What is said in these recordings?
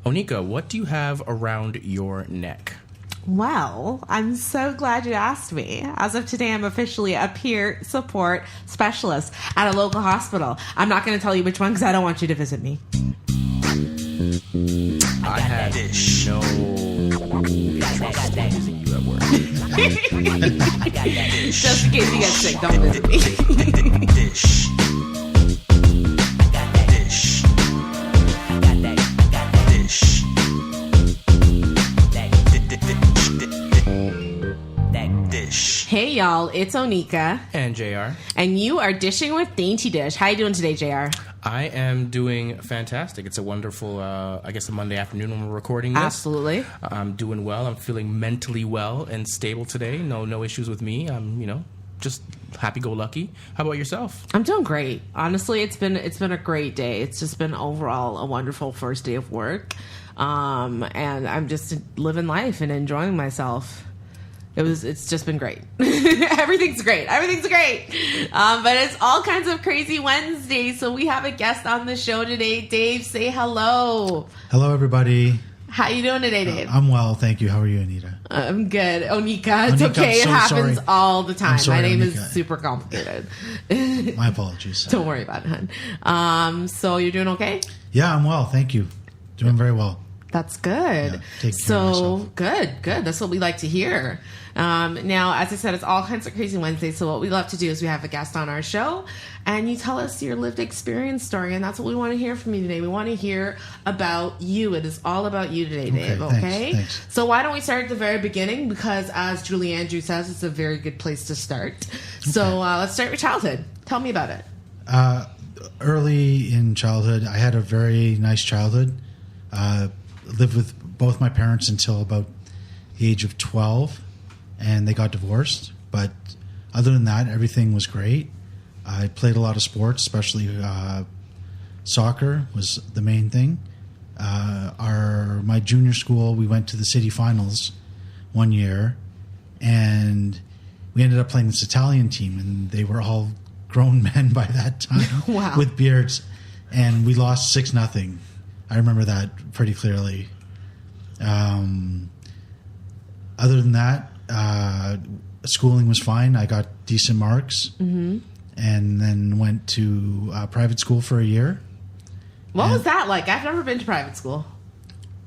Onika, what do you have around your neck? Well, I'm so glad you asked me. As of today, I'm officially a peer support specialist at a local hospital. I'm not going to tell you which one because I don't want you to visit me. I had Dysh. No interest in visiting you at work. Just in case you get sick, don't visit me. Dysh. Dysh. Dysh. Dysh. Hey, y'all, it's Onika. And JR. And you are dishing with Dainty Dish. How you doing today, JR? I am doing fantastic. It's a wonderful, a Monday afternoon when we're recording this. Absolutely. I'm doing well. I'm feeling mentally well and stable today. No issues with me. I'm, just happy-go-lucky. How about yourself? I'm doing great. Honestly, it's been a great day. It's just been overall a wonderful first day of work. And I'm just living life and enjoying myself. It's just been great. Everything's great. But it's all kinds of crazy Wednesdays. So we have a guest on the show today. Dave, say hello. Hello, everybody. How you doing today, Dave? I'm well, thank you. How are you, Anita? I'm good. Onika, it's okay. It happens all the time. Sorry, my name Onika. is super complicated. My apologies. Don't worry about it, hon. So you're doing okay? Yeah, I'm well, thank you. Doing very well. That's good. Yeah, take care of myself. Good. That's what we like to hear. Now, as I said, it's all kinds of crazy Wednesdays. So what we love to do is we have a guest on our show, and you tell us your lived experience story, and that's what we want to hear from you today. We want to hear about you. It is all about you today, Dave. Okay. Thanks. So why don't we start at the very beginning? Because as Julie Andrews says, it's a very good place to start. Okay. So let's start with childhood. Tell me about it. Early in childhood, I had a very nice childhood. Lived with both my parents until about the age of 12, and they got divorced. But other than that, everything was great. I played a lot of sports, especially soccer was the main thing. My junior school, we went to the city finals one year, and we ended up playing this Italian team, and they were all grown men by that time. Wow. With beards, and we lost 6-0. I remember that pretty clearly. Other than that, schooling was fine. I got decent marks, and then went to private school for a year. What was that like? I've never been to private school.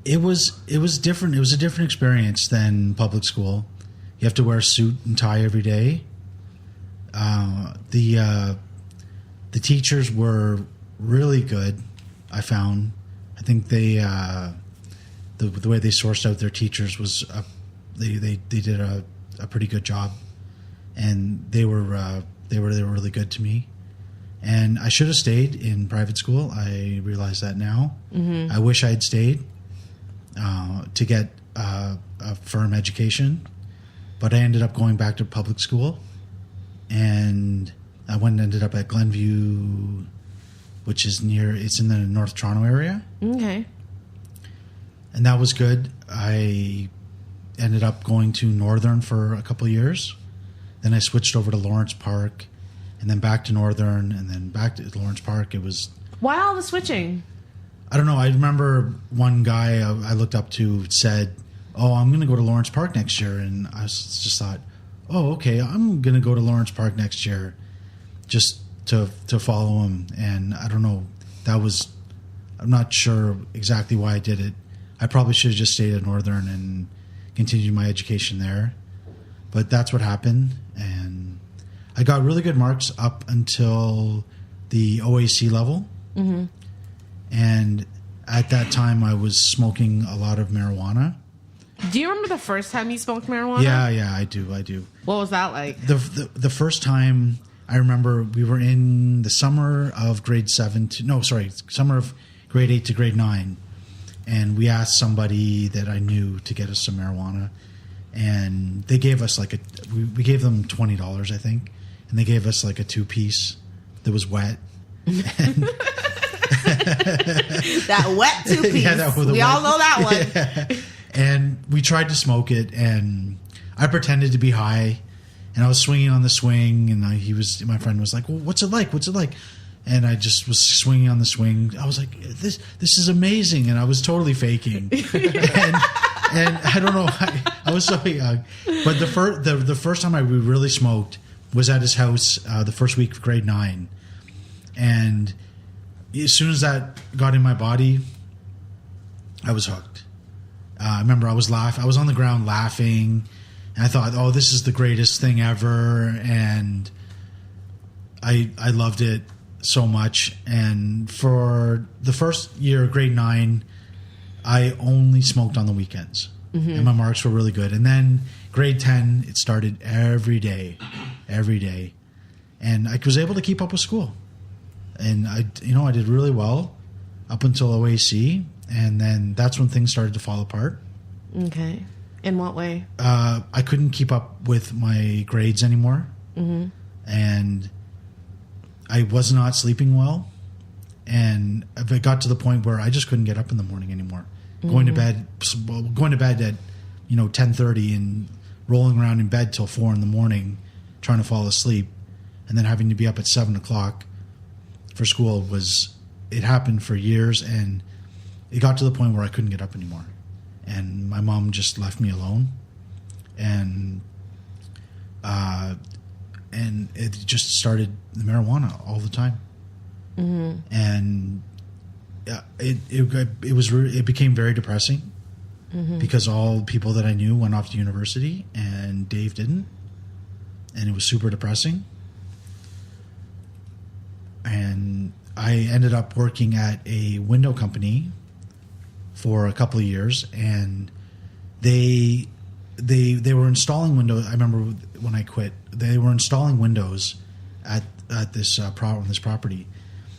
It was different. It was a different experience than public school. You have to wear a suit and tie every day. The teachers were really good, I found. I think they the way they sourced out their teachers was they did a pretty good job, and they were really good to me. And I should have stayed in private school. I realize that now. Mm-hmm. I wish I had stayed to get a firm education, but I ended up going back to public school, and I went and ended up at Glenview, which is it's in the North Toronto area. Okay. And that was good. I ended up going to Northern for a couple of years. Then I switched over to Lawrence Park, and then back to Northern, and then back to Lawrence Park. It was... Why all the switching? I don't know. I remember one guy I looked up to said, "Oh, I'm going to go to Lawrence Park next year." And I just thought, "Oh, okay, I'm going to go to Lawrence Park next year just to follow him." And I don't know. I'm not sure exactly why I did it. I probably should have just stayed at Northern and continued my education there. But that's what happened. And I got really good marks up until the OAC level. Mm-hmm. And at that time, I was smoking a lot of marijuana. Do you remember the first time you smoked marijuana? Yeah, I do. What was that like? The first time, I remember we were in the summer of summer of grade 8 to grade 9. And we asked somebody that I knew to get us some marijuana. And they gave us we gave them $20, I think. And they gave us like a 2-piece that was wet. And that wet 2-piece. Yeah, we all know that one. Yeah. And we tried to smoke it, and I pretended to be high, and I was swinging on the swing, and my friend was like, "Well, what's it like? What's it like?" And I just was swinging on the swing. I was like, this is amazing. And I was totally faking. and I don't know. I was so young. But the first time we really smoked was at his house the first week of grade 9. And as soon as that got in my body, I was hooked. I remember I was on the ground laughing. And I thought, oh, this is the greatest thing ever. And I loved it so much. And for the first year, grade 9, I only smoked on the weekends. And my marks were really good. And then grade 10, it started every day. And I was able to keep up with school. And I did really well up until OAC. And then that's when things started to fall apart. Okay. In what way? I couldn't keep up with my grades anymore. And I was not sleeping well. And it got to the point where I just couldn't get up in the morning anymore. Going to bed at 10:30 and rolling around in bed till 4 a.m, trying to fall asleep, and then having to be up at 7 o'clock for school it happened for years, and it got to the point where I couldn't get up anymore. And my mom just left me alone, and it just started the marijuana all the time. And it became very depressing because all the people that I knew went off to university and Dave didn't, and it was super depressing. And I ended up working at a window company for a couple of years, and they were installing windows. I remember when I quit, they were installing windows at this property.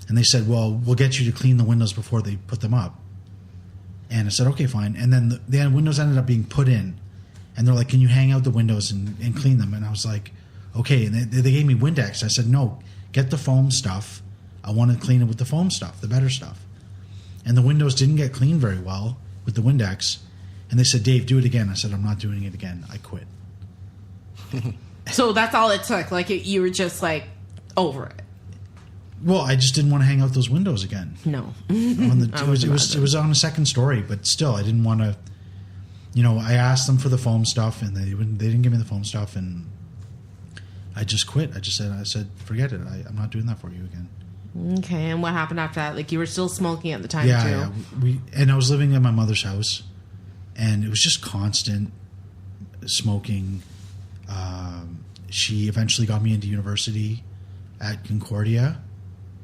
And they said, well, we'll get you to clean the windows before they put them up. And I said, okay, fine. And then the windows ended up being put in. And they're like, can you hang out the windows and clean them? And I was like, okay. And they gave me Windex. I said, no, get the foam stuff. I want to clean it with the foam stuff, the better stuff. And the windows didn't get cleaned very well with the Windex. And they said, Dave, do it again. I said, I'm not doing it again. I quit. So that's all it took. Like you were just like over it. Well, I just didn't want to hang out those windows again. No. It was on a second story, but still, I didn't want to. I asked them for the foam stuff, and they didn't give me the foam stuff, and I just quit. I said, forget it. I'm not doing that for you again. Okay, and what happened after that? Like you were still smoking at the time, too. Yeah. And I was living at my mother's house, and it was just constant smoking. She eventually got me into university at Concordia.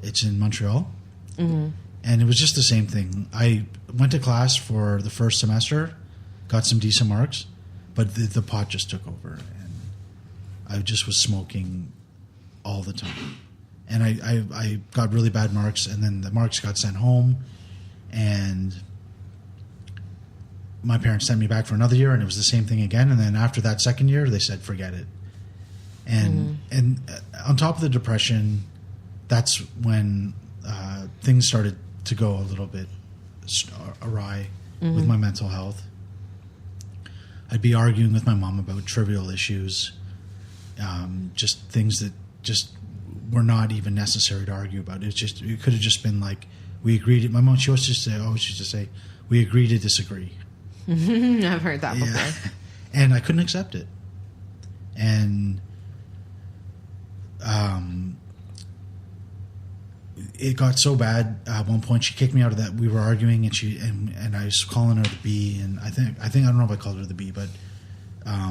It's in Montreal. And it was just the same thing. I went to class for the first semester, got some decent marks, but the pot just took over. And I just was smoking all the time. And I got really bad marks, and then the marks got sent home. And my parents sent me back for another year, and it was the same thing again. And then after that second year, they said, forget it. And on top of the depression, that's when things started to go a little bit awry with my mental health. I'd be arguing with my mom about trivial issues, just things that just were not even necessary to argue about. It could have just been like, we agreed. My mom, she always used to say, we agree to disagree. I've heard that before. And I couldn't accept it. And it got so bad at one point. She kicked me out of that. We were arguing, and I was calling her the B. And I think I don't know if I called her the B, but I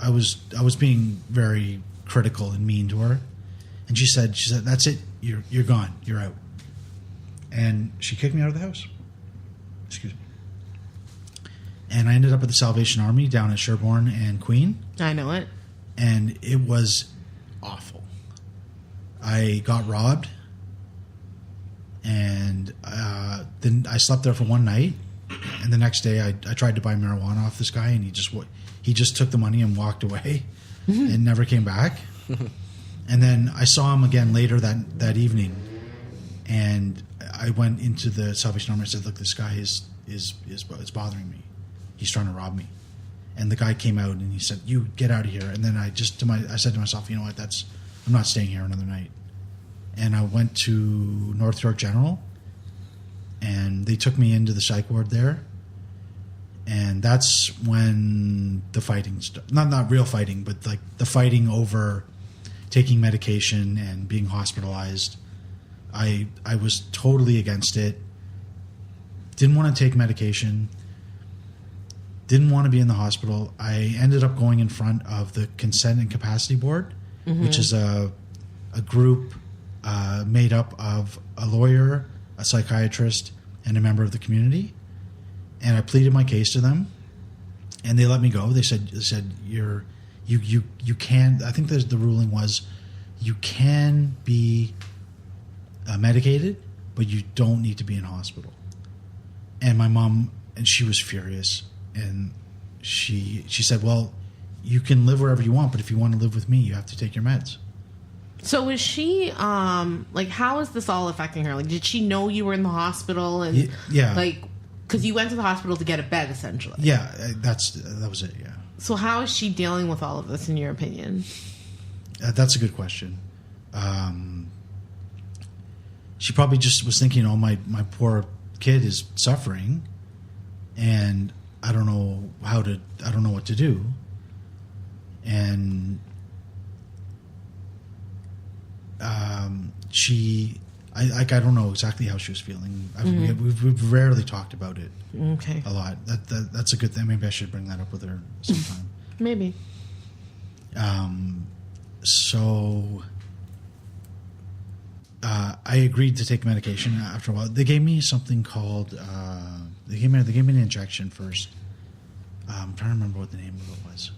was being very critical and mean to her. And she said, that's it. You're gone. You're out. And she kicked me out of the house. Excuse me. And I ended up at the Salvation Army down at Sherbourne and Queen. I know it. And it was awful. I got robbed, and then I slept there for one night, and the next day I tried to buy marijuana off this guy, and he just took the money and walked away and never came back. And then I saw him again later that evening, and I went into the Salvation Army and said, look, this guy is bothering me. He's trying to rob me. And the guy came out and he said, you get out of here. And then I said to myself, you know what, that's I'm not staying here another night. And I went to North York General, and they took me into the psych ward there. And that's when the fighting not real fighting, but like the fighting over taking medication and being hospitalized. I was totally against it. Didn't want to take medication. Didn't want to be in the hospital. I ended up going in front of the Consent and Capacity Board, which is a group made up of a lawyer, a psychiatrist, and a member of the community. And I pleaded my case to them, and they let me go. They said you can. I think the ruling was you can be medicated, but you don't need to be in hospital. And my mom, and she was furious, and she said, "Well, you can live wherever you want, but if you want to live with me, you have to take your meds." So was she like, how is this all affecting her? Like, did she know you were in the hospital and yeah, like, because you went to the hospital to get a bed essentially? Yeah, that was it. Yeah. So how is she dealing with all of this, in your opinion? That's a good question. She probably just was thinking, "Oh, my poor kid is suffering, and I don't know what to do." And I don't know exactly how she was feeling. We've rarely talked about it. Okay. A lot. That's a good thing. Maybe I should bring that up with her sometime. Maybe. So I agreed to take medication after a while. They gave me something called they gave me an injection first. I'm trying to remember what the name of it was.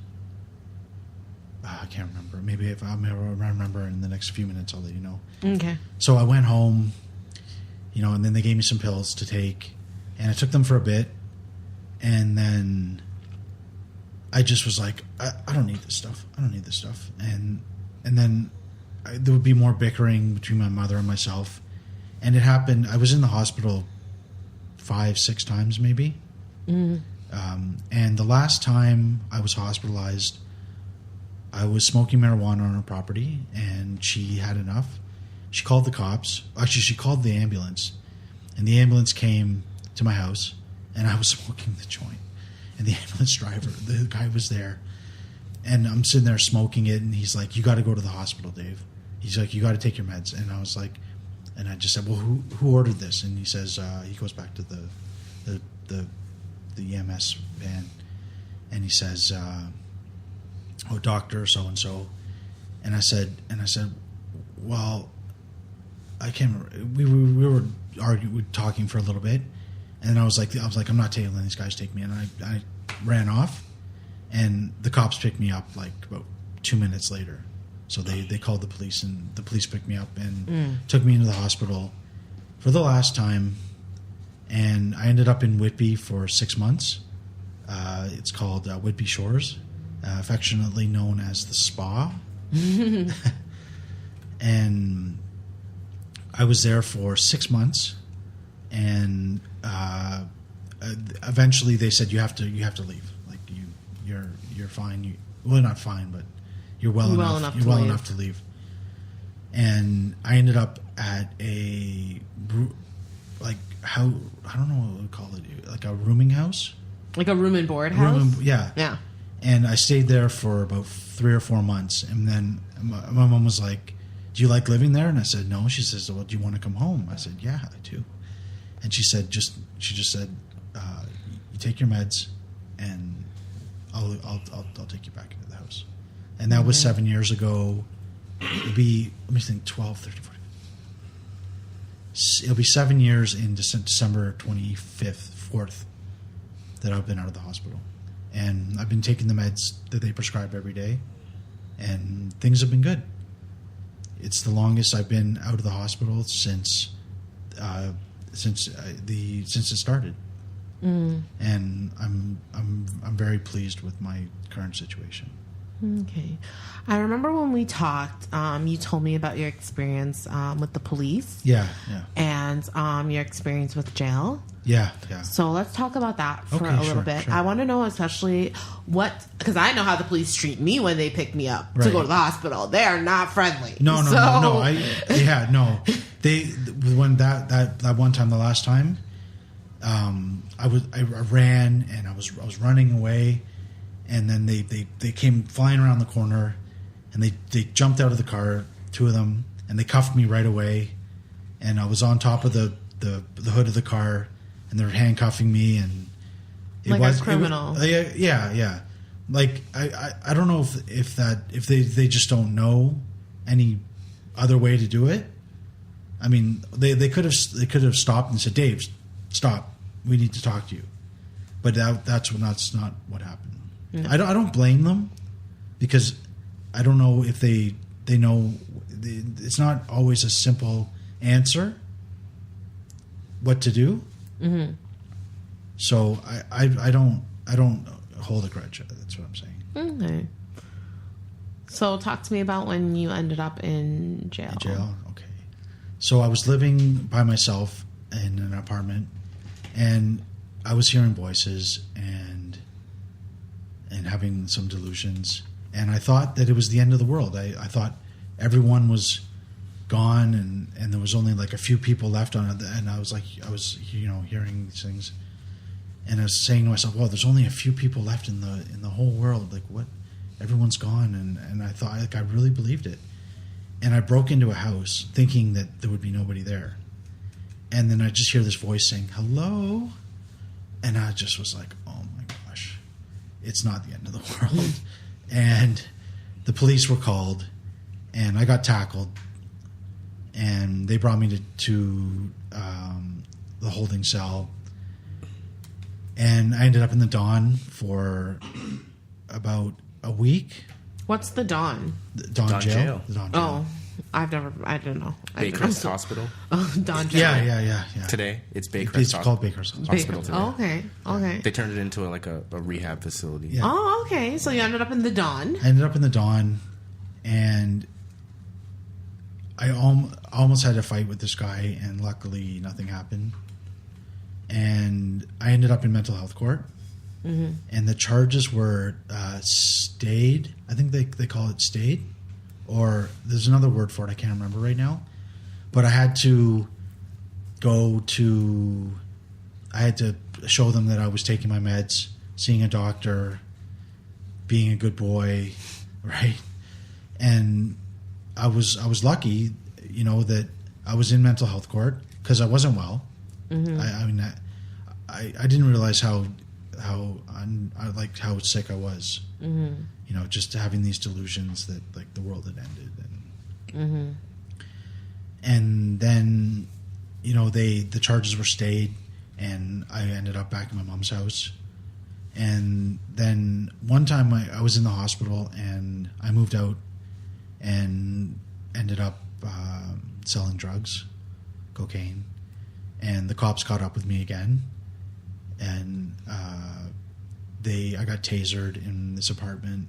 I can't remember. Maybe if I remember in the next few minutes, I'll let you know. Okay. So I went home, and then they gave me some pills to take, and I took them for a bit, and then I just was like, I don't need this stuff. I don't need this stuff. And then there would be more bickering between my mother and myself, and it happened. I was in the hospital 5-6 times maybe, and the last time I was hospitalized, I was smoking marijuana on her property, and she had enough. She called the cops. Actually, she called the ambulance, and the ambulance came to my house, and I was smoking the joint. And the ambulance driver, the guy was there, and I'm sitting there smoking it, and he's like, "You got to go to the hospital, Dave." He's like, "You got to take your meds." And I was like, and I just said, "Well, who ordered this?" And he says, he goes back to the EMS van, and he says, "Oh, doctor so and so," and I said, "Well, I can't remember." We were arguing, talking for a little bit, and then I was like, "I'm not letting these guys take me," and I ran off, and the cops picked me up like about 2 minutes later. So they called the police, and the police picked me up and took me into the hospital for the last time, and I ended up in Whitby for 6 months. It's called Whitby Shores. Affectionately known as the spa. And I was there for 6 months, and eventually they said you have to leave. Like you're fine. Well, not fine, but you're well enough to leave. And I ended up at I don't know what we call it, like a rooming house, like a room and board house. Yeah. And I stayed there for about 3 or 4 months. And then my mom was like, "Do you like living there?" And I said, "No." She says, "Well, do you want to come home?" I said, "Yeah, I do." And she just said, "You take your meds, and I'll take you back into the house." And that was 7 years ago. It'll be, let me think, 12, 13, 14. It'll be 7 years in December 4th that I've been out of the hospital. And I've been taking the meds that they prescribe every day, and things have been good. It's the longest I've been out of the hospital since it started, and I'm very pleased with my current situation. Okay. I remember when we talked, you told me about your experience with the police. Yeah. And your experience with jail. Yeah. So let's talk about that for Okay, a little bit. sure. I want to know especially because I know how the police treat me when they pick me up to Right. go to the hospital. They are not friendly. No. No. They when that one time, the last time, I ran and I was running away, and then they came flying around the corner, and they jumped out of the car, two of them, and they cuffed me right away, and I was on top of the hood of the car, and they were handcuffing me, and Like a criminal. Yeah. Like I don't know if they just don't know any other way to do it. I mean, they could have stopped and said, "Dave, stop. We need to talk to you." But that's not what happened. Yeah. I don't blame them, because I don't know if they know. It's not always a simple answer what to do. Mm-hmm. So I don't hold a grudge. That's what I'm saying. Okay. So talk to me about when you ended up in jail. Okay. So I was living by myself in an apartment, and I was hearing voices and having some delusions, and I thought that it was the end of the world. I thought everyone was gone, and there was only like a few people left on it, and I was hearing these things, and I was saying to myself, well, there's only a few people left in the whole world. Like, what? Everyone's gone, and I thought, like, I really believed it. And I broke into a house thinking that there would be nobody there. And then I just hear this voice saying, "Hello?" And I just was like, oh my gosh, it's not the end of the world. And the police were called, and I got tackled, and they brought me to the holding cell. And I ended up in the Dawn for about a week. What's the Dawn? The Dawn jail. The Dawn jail. Oh, I didn't know. Baycrest Hospital. Oh, Dawn jail. Yeah. Today, it's Baycrest It's called Baycrest Hospital today. Oh, okay. They turned it into a rehab facility. Yeah. Oh, okay. So you ended up in the Dawn. I ended up in the Dawn, and I almost had a fight with this guy, and luckily nothing happened. And I ended up in mental health court. Mm-hmm. And the charges were stayed. I think they call it stayed, or there's another word for it. I can't remember right now. But I had to show them that I was taking my meds, seeing a doctor, being a good boy, right? And I was lucky, that I was in mental health court because I wasn't well. Mm-hmm. I didn't realize how sick I was. Mm-hmm. Just having these delusions that like the world had ended, and then the charges were stayed, and I ended up back in my mom's house. And then one time I was in the hospital, and I moved out and ended up selling drugs, cocaine, and the cops caught up with me again. And I got tasered in this apartment,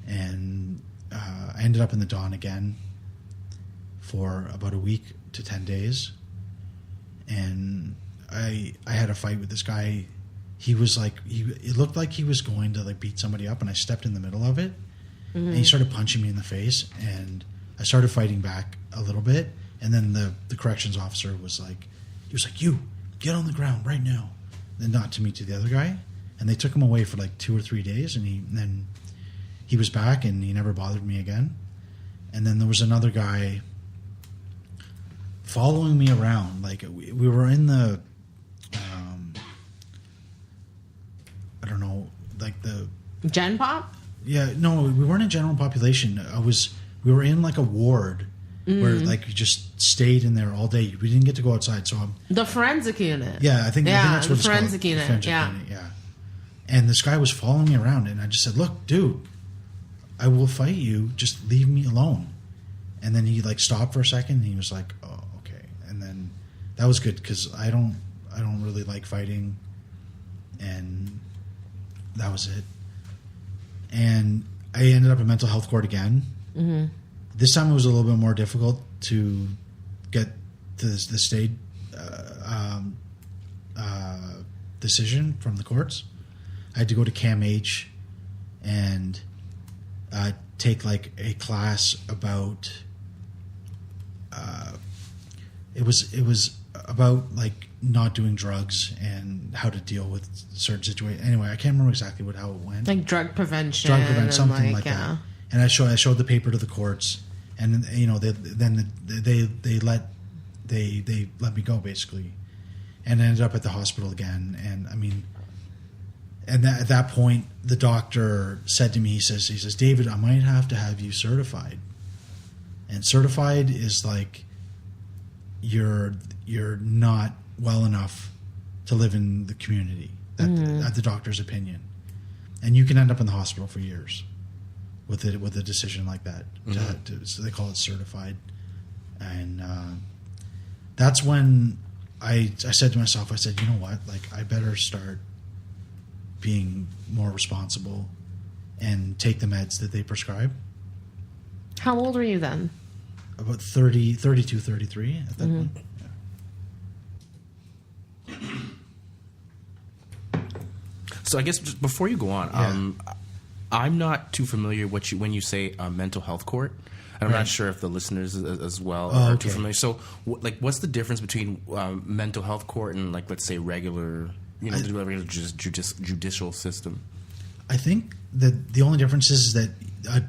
and I ended up in the Dawn again for about a week to 10 days. And I had a fight with this guy. He was like, it looked like he was going to like beat somebody up, and I stepped in the middle of it, and he started punching me in the face, and I started fighting back a little bit, and then the corrections officer was like, "You get on the ground right now." And not to me, to the other guy, and they took him away for like 2 or 3 days, and then he was back, and he never bothered me again. And then there was another guy following me around. Like we were in the I don't know, like the Gen Pop? Yeah, no, we weren't in general population. We were in like a ward where like you just stayed in there all day. We didn't get to go outside, so the forensic unit. Yeah, I think that's what it's called. Forensic unit. Forensic unit, yeah. And this guy was following me around, and I just said, "Look, dude, I will fight you. Just leave me alone." And then he like stopped for a second, and he was like, "Oh, okay." And then that was good because I don't really like fighting, and that was it. And I ended up in mental health court again. Mm-hmm. This time it was a little bit more difficult to get to the state decision from the courts. I had to go to CAMH and take like a class about. It was about like not doing drugs and how to deal with certain situations. Anyway, I can't remember exactly how it went. Like drug prevention, something like that. And I showed the paper to the courts, and they let me go basically, and I ended up at the hospital again. And I mean, and at that point, the doctor said to me, he says, David, I might have to have you certified. And certified is like you're not well enough to live in the community. That's the doctor's opinion, and you can end up in the hospital for years with a decision like that. So they call it certified, and that's when I said to myself, I said, you know what, like I better start being more responsible and take the meds that they prescribe. How old were you then? About 30, 32, 33 at that point. Yeah. So I guess just before you go on, I'm not too familiar when you say mental health court. I'm not sure if the listeners as well are too familiar. So, what's the difference between mental health court and, like, let's say, regular, judicial system? I think that the only difference is that a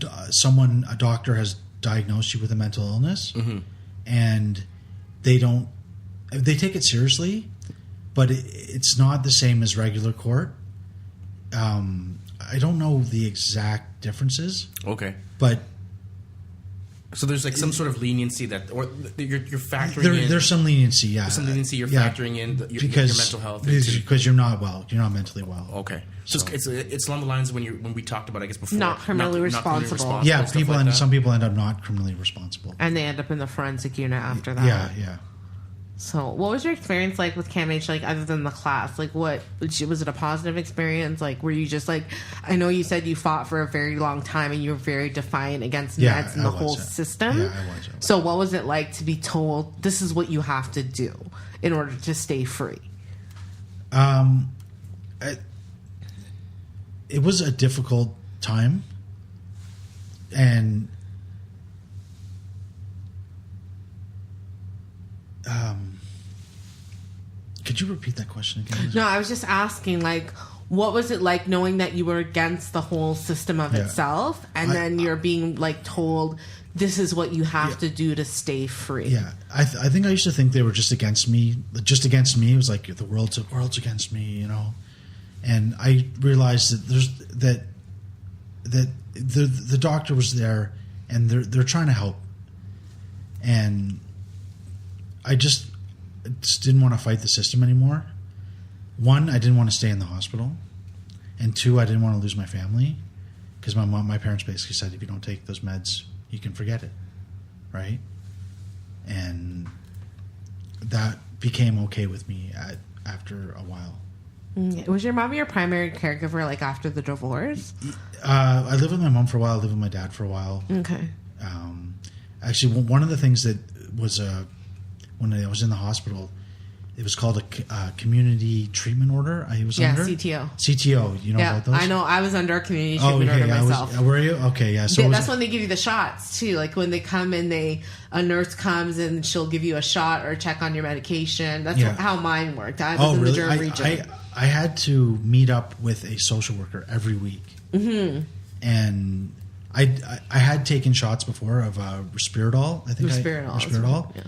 doctor has diagnosed you with a mental illness, and they take it seriously, but it's not the same as regular court. I don't know the exact differences. Okay, but. So there's like some sort of leniency or you're factoring in. There's some leniency, yeah. There's some leniency you're factoring in your mental health because you're not well. You're not mentally well. Okay, so it's along the lines when we talked about, I guess, before, not criminally responsible. Yeah, people and some people end up not criminally responsible, and they end up in the forensic unit after that. Yeah. So, what was your experience like with CAMH, like, other than the class? Like, what was it a positive experience? Like, were you just like, I know you said you fought for a very long time and you were very defiant against meds and the whole system. Yeah, I was. So, what was it like to be told this is what you have to do in order to stay free? It was a difficult time, and could you repeat that question again? No, I was just asking, like, what was it like knowing that you were against the whole system of itself, and then you're being, like, told this is what you have to do to stay free? Yeah, I think I used to think they were just against me. Just against me. It was like the world's against me, you know. And I realized that the doctor was there, and they're trying to help, and I just didn't want to fight the system anymore. One, I didn't want to stay in the hospital, and two, I didn't want to lose my family, because my parents basically said, if you don't take those meds, you can forget it, right? And that became okay with me after a while. Was your mom your primary caregiver, like, after the divorce? I lived with my mom for a while. I lived with my dad for a while. Okay. Actually, one of the things that was when I was in the hospital, it was called a community treatment order. I was under CTO. You know about those? I know. I was under a community treatment order myself. Were you? Okay, yeah. So that's when they give you the shots too. Like when they come and a nurse comes and she'll give you a shot or check on your medication. That's how mine worked. I was in the Durham region. I had to meet up with a social worker every week, and I had taken shots before of Risperdal. I think Risperdal. Yeah.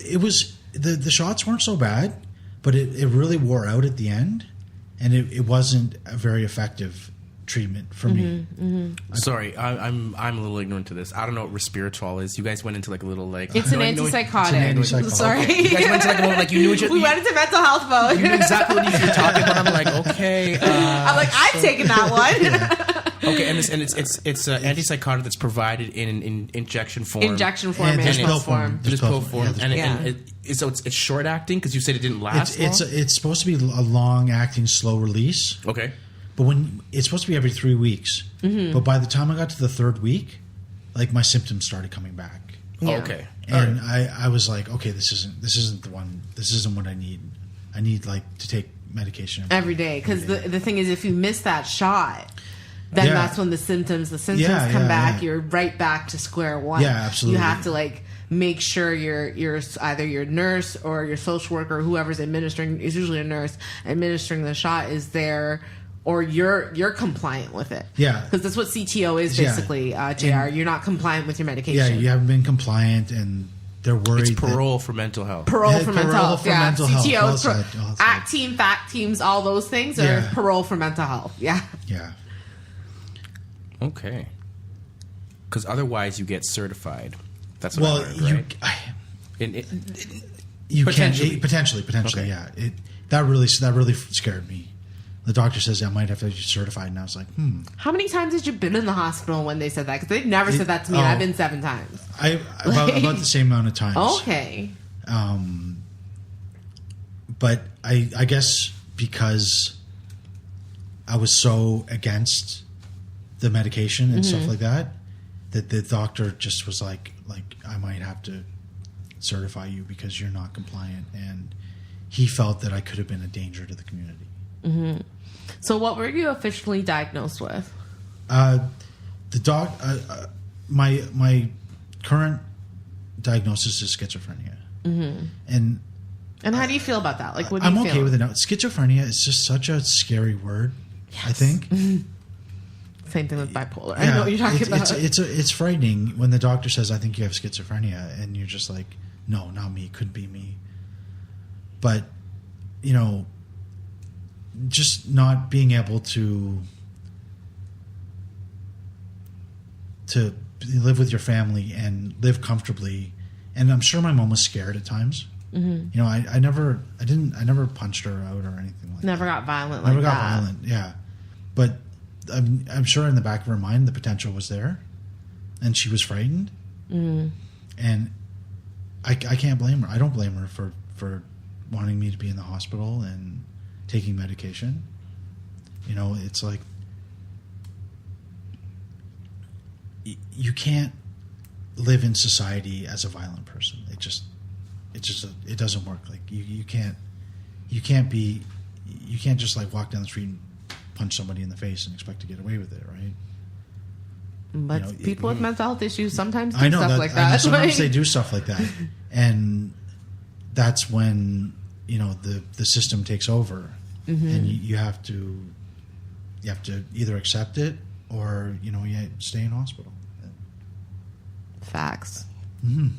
It was the shots weren't so bad, but it really wore out at the end, and it wasn't a very effective treatment for me. Sorry, I'm a little ignorant to this. I don't know what Risperdal is. You guys went into like a little like it's an antipsychotic. Sorry, okay. You guys went into like you knew what we went into mental health mode. You knew exactly what you were talking about. I'm like, okay. I'm like, I've taken that one. Okay, and it's an antipsychotic that's provided in injection form. And pill form. Just pill form. So it's short acting because you said it didn't last long? It's supposed to be a long acting, slow release. Okay. But when it's supposed to be every 3 weeks, but by the time I got to the 3rd week, like my symptoms started coming back. Yeah. Okay. And I was like, okay, this isn't the one. This isn't what I need. I need like to take medication every day. Because the thing is, if you miss that shot, then that's when the symptoms come back. You're right back to square one. Yeah, absolutely. You have to like make sure you're either your nurse or your social worker, or whoever's administering, is usually a nurse administering the shot, is there, or you're compliant with it. Yeah, because that's what CTO is basically. JR, you're not compliant with your medication. Yeah, you haven't been compliant, and they're worried. It's parole for mental health. Parole for mental health. Yeah, CTO, health. ACT team, FACT teams, all those things are parole for mental health. Yeah. Yeah. Okay. Because otherwise, you get certified. That's what I learned, right? You potentially. Can potentially, okay. Yeah. That really scared me. The doctor says I might have to get certified, and I was like, How many times had you been in the hospital when they said that? Because they've never said that to me, and I've been 7 times. About the same amount of times. Okay. But I guess because I was so against the medication and stuff like that the doctor just was like I might have to certify you because you're not compliant, and he felt that I could have been a danger to the community. Mm-hmm. So what were you officially diagnosed with? My current diagnosis is schizophrenia. And how do you feel about that? Like, what do I'm you feel? okay with it now. Schizophrenia is just such a scary word. Yes. I think. Same thing with bipolar. I know what you're talking about. It's frightening when the doctor says, I think you have schizophrenia, and you're just like, no, not me. Could be me. But, just not being able to live with your family and live comfortably. And I'm sure my mom was scared at times. Mm-hmm. I never punched her out or anything like that. Never got violent Never got violent, yeah. But I'm sure in the back of her mind the potential was there, and she was frightened. And I can't blame her. I don't blame her for wanting me to be in the hospital and taking medication. It's like you can't live in society as a violent person. It doesn't work. Like you can't just like walk down the street and punch somebody in the face and expect to get away with it, right? But people with mental health issues sometimes do stuff like that. Sometimes they do stuff like that, and that's when the system takes over, and you have to either accept it or you stay in hospital. Facts. Mm-hmm.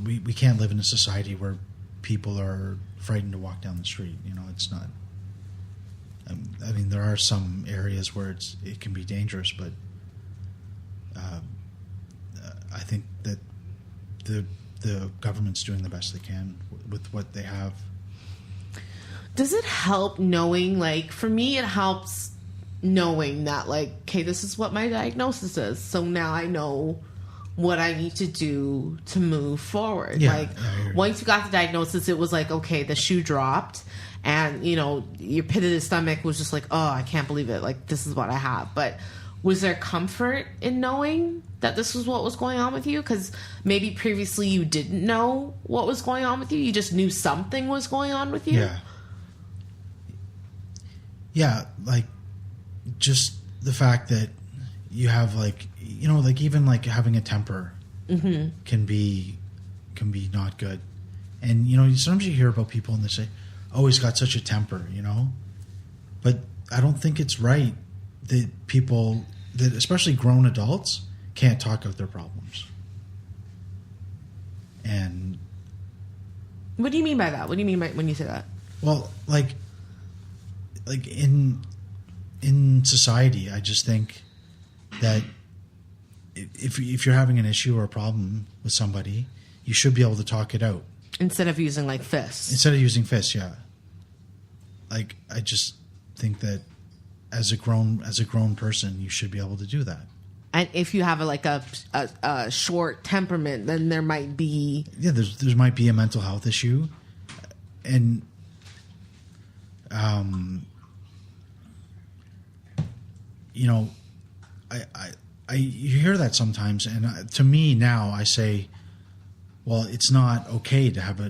We can't live in a society where people are frightened to walk down the street. It's not. I mean, there are some areas where it can be dangerous, but I think that the government's doing the best they can with what they have. Does it help knowing, like, for me, it helps knowing that, like, okay, this is what my diagnosis is, so now I know what I need to do to move forward. Once you got the diagnosis, it was like, okay, the shoe dropped, and your pit of the stomach was just like, oh, I can't believe it, like, this is what I have. But was there comfort in knowing that this was what was going on with you? Because maybe previously you didn't know what was going on with you, you just knew something was going on with you. Yeah, like just the fact that you have like even like having a temper can be not good. And sometimes you hear about people and they say, oh, he's got such a temper, but I don't think it's right that people that especially grown adults can't talk out their problems. And what do you mean by that? What do you mean by when you say that? Well, like in society, I just think that if you're having an issue or a problem with somebody, you should be able to talk it out instead of using like fists. Instead of using fists, yeah. Like I just think that as a grown person, you should be able to do that. And if you have a short temperament, then there might be there might be a mental health issue, and you know, you hear that sometimes, and to me now, I say, well, it's not okay to have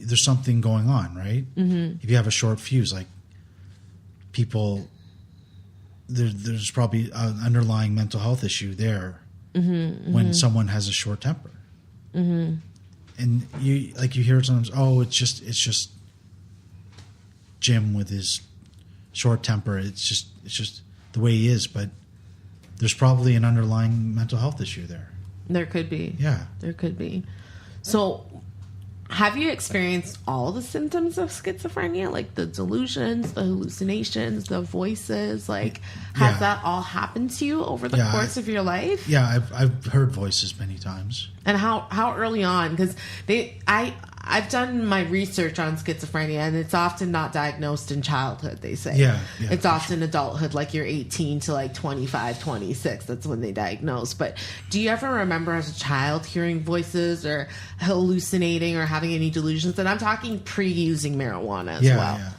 there's something going on, right? Mm-hmm. If you have a short fuse, like people, there's probably an underlying mental health issue there when someone has a short temper. Mm-hmm. And you hear sometimes, oh, it's just Jim with his short temper. It's just the way he is, but there's probably an underlying mental health issue there. There could be. Yeah. There could be. So, have you experienced all the symptoms of schizophrenia? Like the delusions, the hallucinations, the voices? Like, has that all happened to you over the course of your life? Yeah, I've heard voices many times. And how early on? Because I've done my research on schizophrenia, and it's often not diagnosed in childhood, they say. Yeah, it's often adulthood, like you're 18 to like 25, 26. That's when they diagnose. But do you ever remember as a child hearing voices or hallucinating or having any delusions? And I'm talking pre-using marijuana as well. Yeah.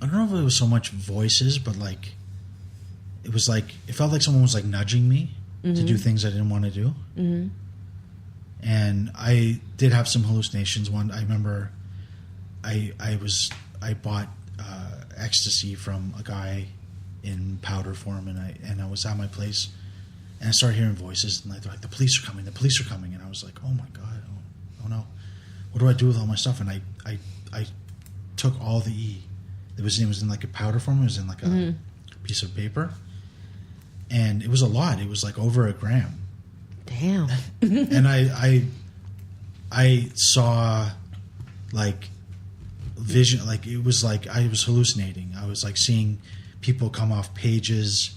I don't know if it was so much voices, but like it felt like someone was like nudging me to do things I didn't want to do. Mm-hmm. And I did have some hallucinations. One, I remember I bought ecstasy from a guy in powder form, and I was at my place, and I started hearing voices, and they're like, the police are coming, and I was like, oh my God, oh no, what do I do with all my stuff? And I took all the it was in like a powder form, it was in like a piece of paper, and it was a lot. It was like over a gram. Damn. And I saw like vision, like it was like I was hallucinating. I was like seeing people come off pages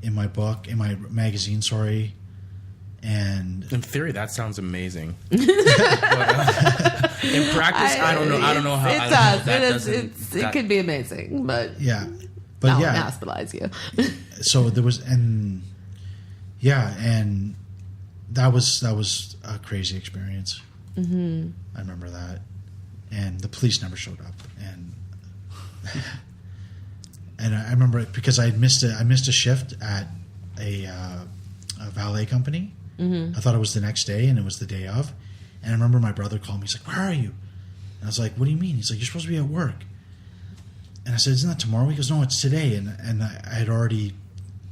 in my book, in my magazine, sorry. And in theory, that sounds amazing. But, in practice, I don't know how it does. It could be amazing, but yeah, but not yeah, hospitalize you. So there was, and that was a crazy experience. Mm-hmm. I remember that, and the police never showed up, and I remember it because I missed a shift at a valet company. Mm-hmm. I thought it was the next day, and it was the day of. And I remember my brother called me. He's like, "Where are you?" And I was like, "What do you mean?" He's like, "You're supposed to be at work." And I said, "Isn't that tomorrow?" He goes, "No, it's today." And I had already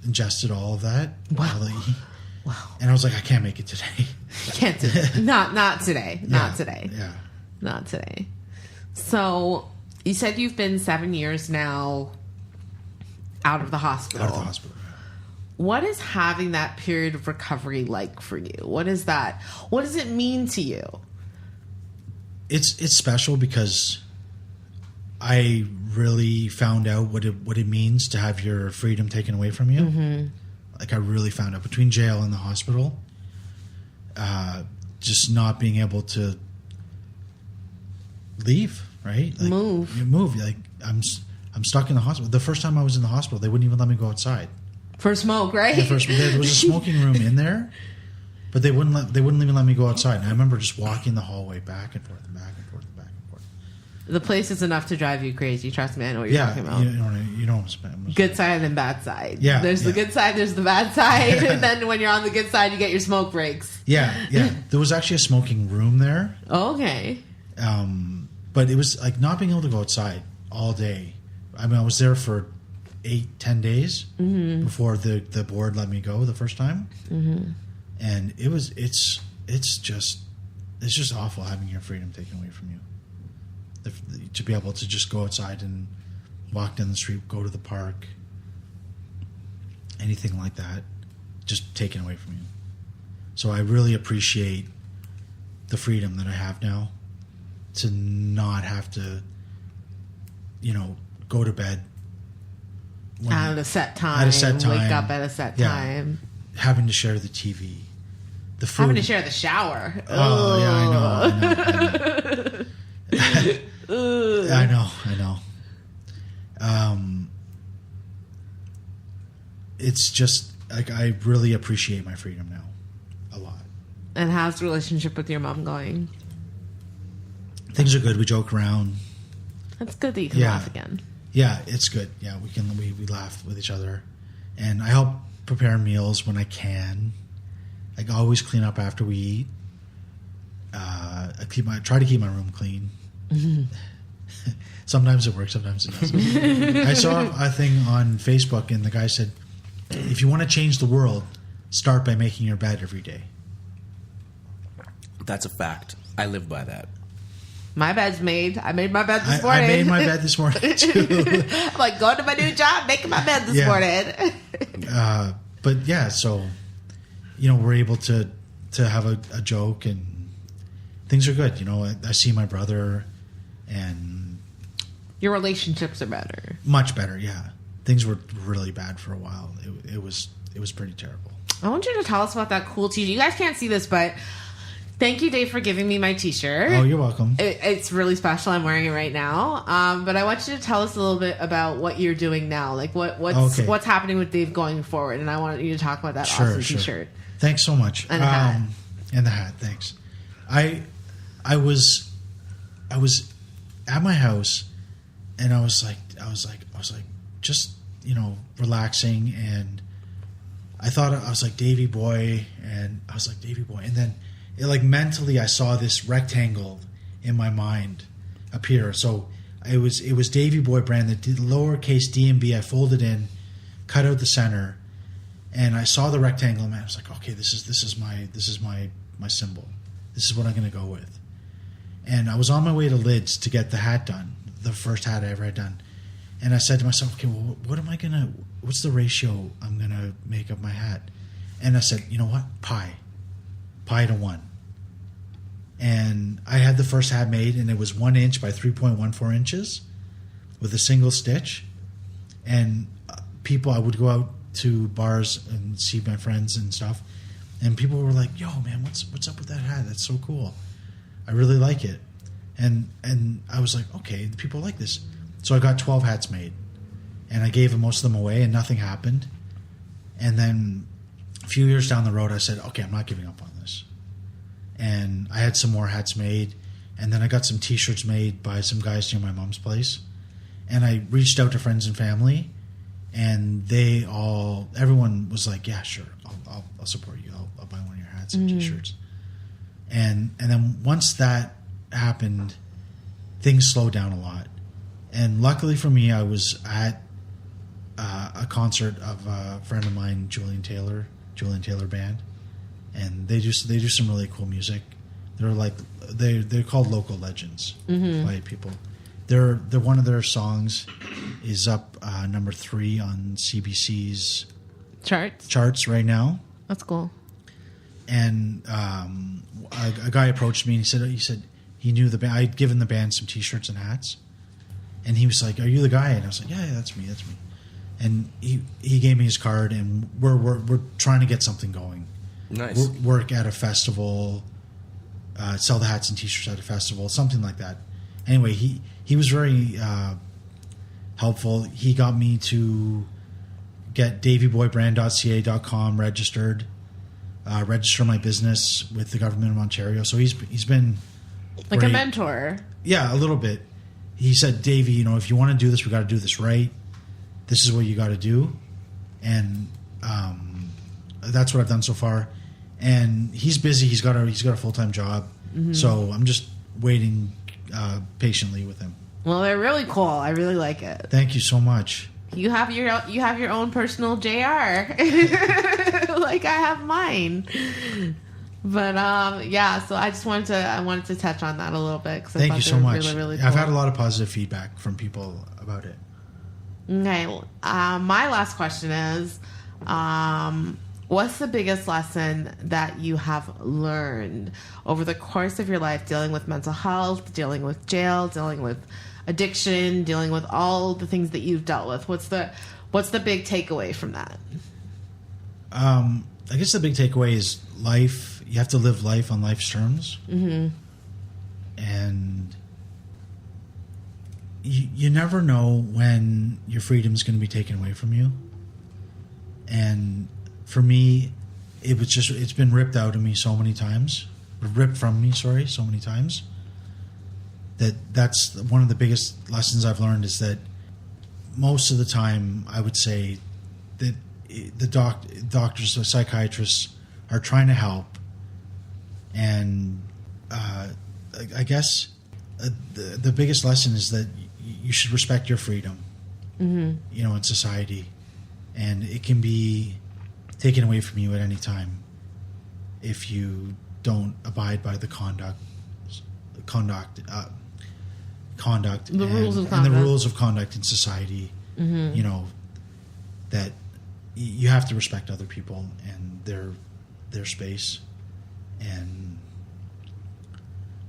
ingested all of that. Wow. Wow. And I was like, I can't make it today. Can't do it. Not today. Not today. Yeah. Not today. So you said you've been 7 years now out of the hospital. Out of the hospital. Yeah. What is having that period of recovery like for you? What is that? What does it mean to you? It's special because I really found out what it means to have your freedom taken away from you. Mm-hmm. Like I really found out between jail and the hospital, just not being able to leave, right? Like, move. Like I'm stuck in the hospital. The first time I was in the hospital, they wouldn't even let me go outside for smoke, right? There was a smoking room in there, but they wouldn't even let me go outside. And I remember just walking the hallway back and forth and back and forth and back and forth. The place is enough to drive you crazy. Trust me, I know what you're talking about. You know good side and bad side. Yeah, there's the good side, there's the bad side, and then when you're on the good side, you get your smoke breaks. Yeah. There was actually a smoking room there. Oh, okay. But it was like not being able to go outside all day. I mean, I was there for 8-10 days before the board let me go the first time, and it's just awful having your freedom taken away from you. To be able to just go outside and walk down the street, go to the park, anything like that, just taken away from you. So I really appreciate the freedom that I have now to not have to, go to bed at a set time, wake up at a set time. Having to share the TV. The food. Having to share the shower. Oh, yeah, I know. I know. It's just like I really appreciate my freedom now a lot. And how's the relationship with your mom going? Things are good. We joke around. It's good that you can laugh again. Yeah, it's good. Yeah, we laugh with each other, and I help prepare meals when I can. I always clean up after we eat. I try to keep my room clean. Mm-hmm. Sometimes it works, sometimes it doesn't. I saw a thing on Facebook, and the guy said, if you want to change the world, start by making your bed every day. That's a fact. I live by that. My bed's made. I made my bed this morning. I made my bed this morning, too. I'm like, going to my new job, making my bed this morning. But, yeah, so, we're able to have a joke, and things are good. I see my brother, and... Your relationships are better. Much better, yeah. Things were really bad for a while. It was pretty terrible. I want you to tell us about that cool t-shirt. You guys can't see this, but thank you, Dave, for giving me my t-shirt. Oh, you're welcome. It's really special. I'm wearing it right now. But I want you to tell us a little bit about what you're doing now. Like what's happening with Dave going forward. And I want you to talk about that awesome t-shirt. Thanks so much. And the hat. And the hat, thanks. I was at my house, and I was like just relaxing, and I thought I was like Davy Boy, and then mentally I saw this rectangle in my mind appear. So it was Davy Boy brand, the lowercase D and B. I folded in, cut out the center, and I saw the rectangle, and I was like, okay, this is my symbol. This is what I'm going to go with. And I was on my way to Lids to get the hat done, the first hat I ever had done. And I said to myself, okay, well, what's the ratio I'm going to make of my hat? And I said, you know what? Pi to 1. And I had the first hat made, and it was 1 inch by 3.14 inches with a single stitch. And I would go out to bars and see my friends and stuff, and people were like, yo, man, what's up with that hat? That's so cool. I really like it. And I was like, okay, the people like this. So I got 12 hats made, and I gave most of them away, and nothing happened. And then a few years down the road, I said, okay, I'm not giving up on this. And I had some more hats made, and then I got some T-shirts made by some guys near my mom's place. And I reached out to friends and family, and everyone was like, yeah, sure, I'll support you. I'll buy one of your hats and T-shirts. And then once that happened, things slowed down a lot. And luckily for me, I was at a concert of a friend of mine, Julian Taylor Band, and they do some really cool music. They're called local legends by people. They're one of their songs is up number 3 on CBC's charts right now. That's cool. And a guy approached me, and he said he knew the band. I'd given the band some T-shirts and hats, and he was like, "Are you the guy?" And I was like, "Yeah, that's me. And he gave me his card, and we're trying to get something going. Nice. Work at a festival, sell the hats and T-shirts at a festival, something like that. Anyway, he was very helpful. He got me to get davyboybrand.ca.com registered, register my business with the government of Ontario. So he's been like great. A mentor. Yeah, a little bit. He said, Davey, if you want to do this, we got to do this right. This is what you got to do. And that's what I've done so far. And he's busy. He's got a full-time job. Mm-hmm. So I'm just waiting patiently with him. Well, they're really cool. I really like it. Thank you so much. You have your own personal JR. Like I have mine. But so I just wanted to touch on that a little bit. Thank you so much. Really, really cool. I've had a lot of positive feedback from people about it. Okay, my last question is, what's the biggest lesson that you have learned over the course of your life dealing with mental health, dealing with jail, dealing with addiction, dealing with all the things that you've dealt with? What's the big takeaway from that? I guess the big takeaway is life. You have to live life on life's terms. Mm-hmm. And you never know when your freedom is going to be taken away from you. And for me, it's been ripped out of me so many times. Ripped from me, so many times. that's one of the biggest lessons I've learned is that most of the time I would say that the doctors, the psychiatrists are trying to help, and I guess the biggest lesson is that you should respect your freedom, in society, and it can be taken away from you at any time if you don't abide by the conduct, the rules of conduct, and the rules of conduct in society. That you have to respect other people and their space, and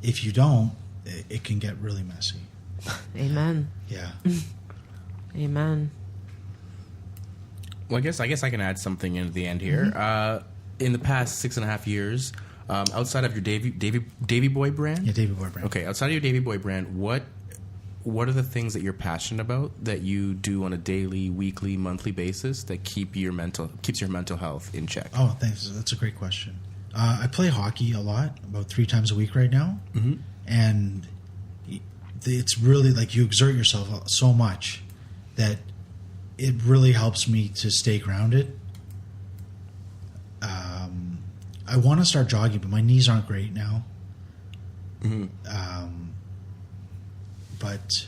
if you don't, it can get really messy. Amen. Yeah. Amen. Well, I guess I can add something in at the end here. In the past 6.5 years, outside of your Davy Boy brand, Davy Boy brand. Okay, outside of your Davy Boy brand, what are the things that you're passionate about that you do on a daily, weekly, monthly basis that keeps your mental health in check? Oh, thanks. That's a great question. I play hockey a lot, about 3 times a week right now, and it's really like you exert yourself so much that it really helps me to stay grounded. I want to start jogging, but my knees aren't great now. But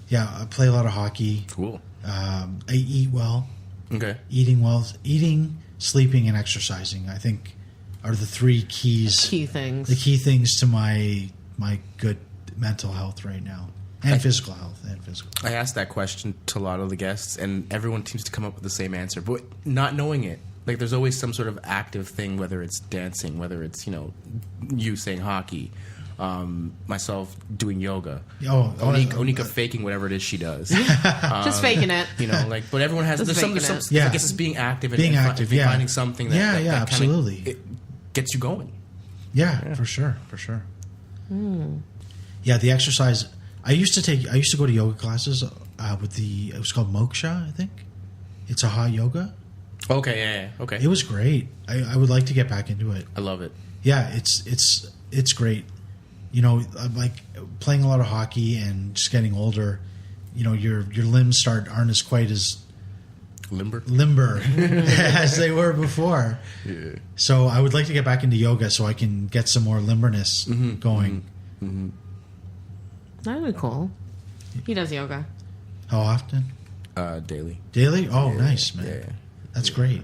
yeah, I play a lot of hockey. Cool. I eat well. Okay. Eating, sleeping, and exercising, I think, are the 3 key things to my good mental health right now, and physical health. I asked that question to a lot of the guests, and everyone seems to come up with the same answer, but not knowing it. Like, there's always some sort of active thing, whether it's dancing, whether it's, you saying hockey, myself doing yoga, Onika faking whatever it is she does. Just faking it. But everyone has, there's some, I guess it's being active and finding something that absolutely. It gets you going. Yeah, for sure. Yeah, the exercise, I used to go to yoga classes it was called Moksha, I think. It's a hot yoga. Okay, yeah, okay. It was great. I would like to get back into it. I love it. Yeah, it's great. I'm like playing a lot of hockey and just getting older. Your limbs aren't as quite as limber as they were before. Yeah. So I would like to get back into yoga so I can get some more limberness going. That would be cool. He does yoga. How often? Daily. Daily? Oh, yeah, nice, man. Yeah. That's great.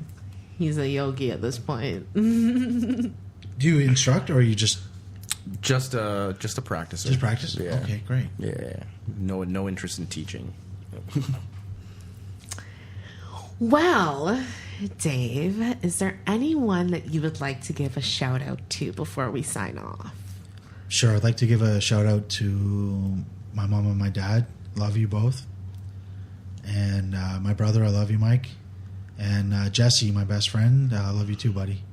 He's a yogi at this point. Do you instruct, or are you just a practicer? Just practice? Yeah. Okay, great. Yeah. No interest in teaching. Well, Dave, is there anyone that you would like to give a shout out to before we sign off? Sure. I'd like to give a shout out to my mom and my dad. Love you both. And my brother, I love you, Mike. And Jesse, my best friend, I love you too, buddy.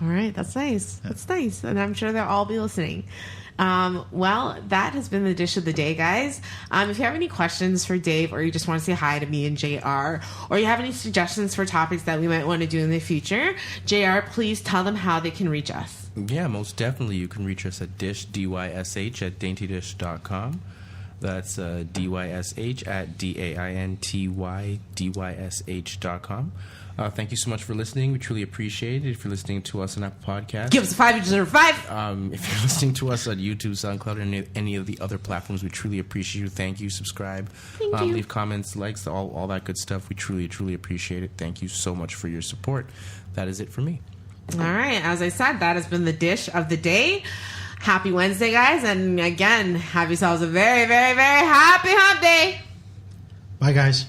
All right, that's nice. That's nice. And I'm sure they'll all be listening. Well, that has been the dish of the day, guys. If you have any questions for Dave, or you just want to say hi to me and JR, or you have any suggestions for topics that we might want to do in the future, JR, please tell them how they can reach us. Yeah, most definitely. You can reach us at dysh, DYSH, at daintydysh.com. That's DYSH at DAINTYDYSH.com. Thank you so much for listening. We truly appreciate it. If you're listening to us on Apple Podcasts, give us a 5. You deserve 5. If you're listening to us on YouTube, SoundCloud, and any of the other platforms, we truly appreciate you. Thank you. Subscribe. Thank you. Leave comments, likes, all that good stuff. We truly appreciate it. Thank you so much for your support. That is it for me. All right. As I said, that has been the dish of the day. Happy Wednesday, guys. And again, have yourselves a very, very, very happy hump day. Bye, guys.